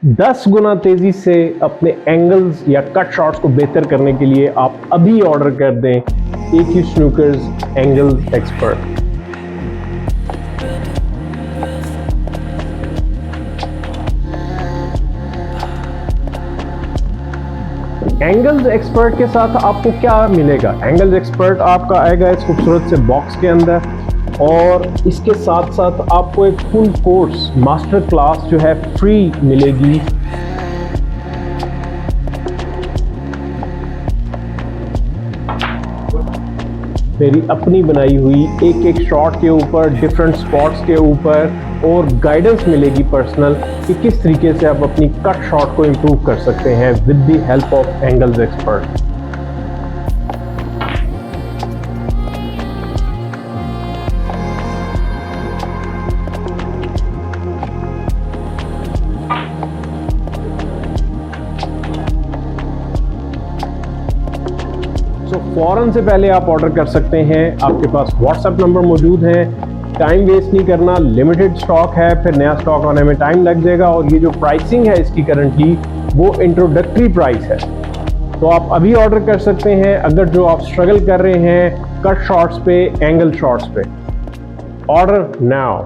10 गुना तेजी से अपने एंगल्स या कट शॉट्स को बेहतर करने के लिए आप अभी ऑर्डर कर दें AQ snookers angles expert. Angles expert के साथ आपको क्या मिलेगा? एंगल्स एक्सपर्ट आपका आएगा इस खूबसूरत से बॉक्स के अंदर, और इसके साथ साथ आपको एक फुल कोर्स मास्टर क्लास जो है फ्री मिलेगी। मेरी अपनी बनाई हुई एक एक शॉट के ऊपर, डिफरेंट स्पॉट्स के ऊपर, और गाइडेंस मिलेगी पर्सनल कि किस तरीके से आप अपनी कट शॉट को इम्प्रूव कर सकते हैं with the help of angles expert. फौरन से पहले आप ऑर्डर कर सकते हैं। आपके पास व्हाट्सएप नंबर मौजूद है। टाइम वेस्ट नहीं करना, लिमिटेड स्टॉक है, फिर नया स्टॉक आने में टाइम लग जाएगा, और ये जो प्राइसिंग है इसकी करंटली वो इंट्रोडक्टरी प्राइस है। तो आप अभी ऑर्डर कर सकते हैं अगर जो आप स्ट्रगल कर रहे हैं कट शॉट्स पे, एंगल शॉट्स पे। Order now.